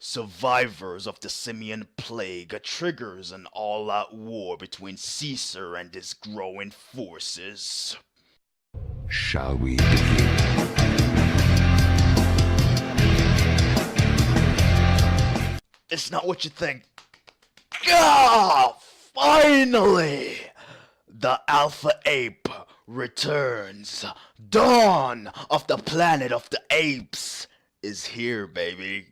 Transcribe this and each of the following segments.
Survivors of the Simian plague triggers an all-out war between Caesar and his growing forces. Shall we begin? It's not what you think. Ah, finally! The Alpha Ape returns. Dawn of the Planet of the Apes is here, baby.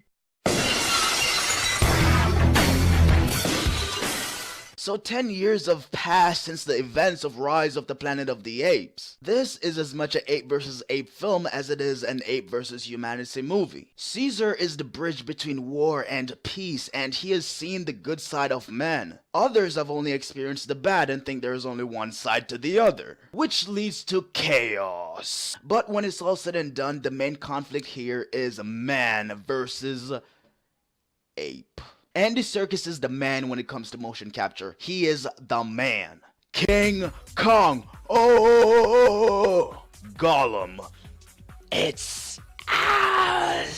So 10 years have passed since the events of Rise of the Planet of the Apes. This is as much an ape versus ape film as it is an ape versus humanity movie. Caesar is the bridge between war and peace, and he has seen the good side of man. Others have only experienced the bad and think there is only one side to the other, which leads to chaos. But when it's all said and done, the main conflict here is man versus ape. Andy Serkis is the man when it comes to motion capture. He is the man. King Kong. Oh, Gollum. It's us.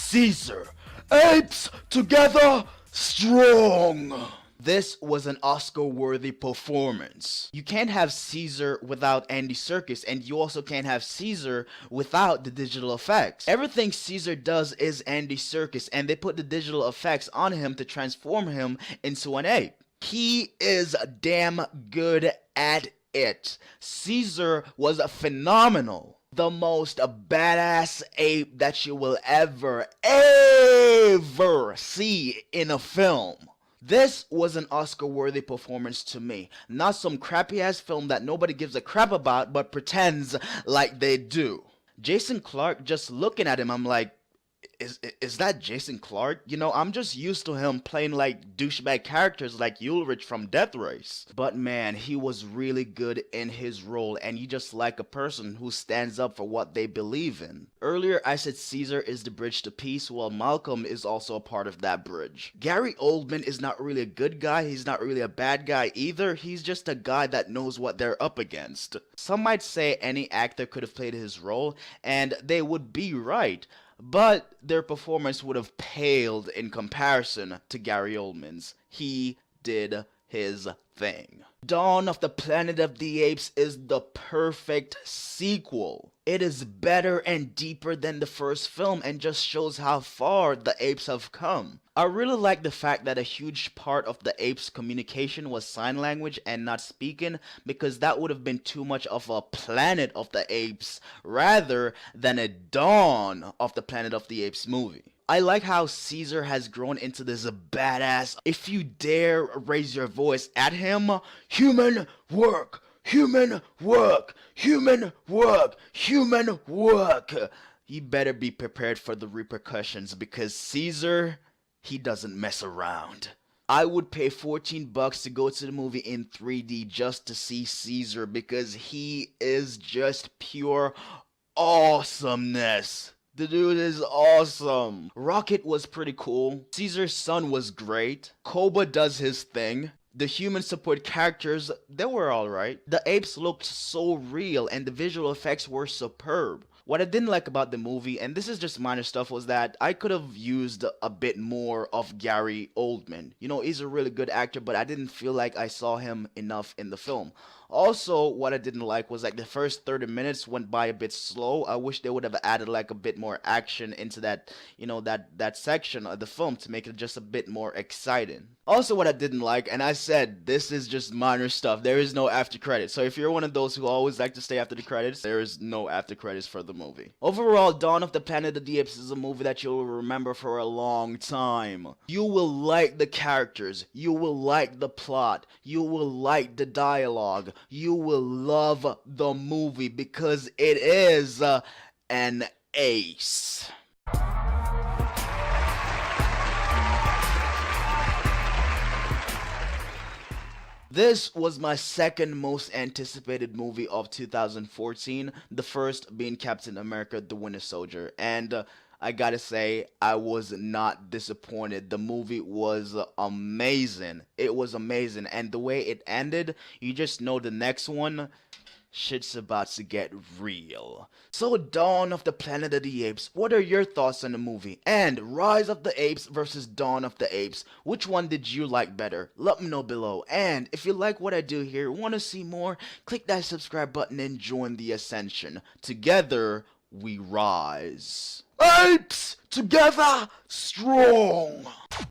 Caesar. Apes together strong. This was an Oscar-worthy performance. You can't have Caesar without Andy Serkis, and you also can't have Caesar without the digital effects. Everything Caesar does is Andy Serkis, and they put the digital effects on him to transform him into an ape. He is damn good at it. Caesar was phenomenal. The most badass ape that you will ever see in a film. This was an Oscar-worthy performance to me. Not some crappy-ass film that nobody gives a crap about but pretends like they do. Jason Clarke, just looking at him, I'm like, is that Jason Clarke? You know, I'm just used to him playing like douchebag characters like Ulrich from Death Race. But man, he was really good in his role, and you just like a person who stands up for what they believe in. Earlier I said Caesar is the bridge to peace, while Malcolm is also a part of that bridge. Gary Oldman is not really a good guy, he's not really a bad guy either, he's just a guy that knows what they're up against. Some might say any actor could have played his role, and they would be right. But their performance would have paled in comparison to Gary Oldman's. He did his thing. Dawn of the Planet of the Apes is the perfect sequel. It is better and deeper than the first film and just shows how far the apes have come. I really like the fact that a huge part of the apes' communication was sign language and not speaking, because that would have been too much of a Planet of the Apes rather than a Dawn of the Planet of the Apes movie. I like how Caesar has grown into this badass. If you dare raise your voice at him, human work, human work, human work, human work. You better be prepared for the repercussions, because Caesar, he doesn't mess around. I would pay $14 to go to the movie in 3D just to see Caesar, because he is just pure awesomeness. The dude is awesome. Rocket was pretty cool. Caesar's son was great. Koba does his thing. The human support characters, they were alright. The apes looked so real and the visual effects were superb. What I didn't like about the movie, and this is just minor stuff, was that I could have used a bit more of Gary Oldman. You know, he's a really good actor, but I didn't feel like I saw him enough in the film. Also, what I didn't like was like the first 30 minutes went by a bit slow. I wish they would have added like a bit more action into that, you know, that section of the film to make it just a bit more exciting. Also, what I didn't like, and I said this is just minor stuff, there is no after credits. So if you're one of those who always like to stay after the credits, there is no after credits for the movie. Overall, Dawn of the Planet of the Apes is a movie that you'll remember for a long time. You will like the characters, you will like the plot, you will like the dialogue, you will love the movie because it is an ace. This was my second most anticipated movie of 2014, the first being Captain America: The Winter Soldier, and I gotta say, I was not disappointed. The movie was amazing. It was amazing, and the way it ended, you just know the next one, shit's about to get real. So Dawn of the Planet of the Apes, what are your thoughts on the movie? And Rise of the Apes versus Dawn of the Apes, which one did you like better? Let me know below. And if you like what I do here, want to see more, click that subscribe button and join the ascension. Together, we rise. Apes! Together, strong!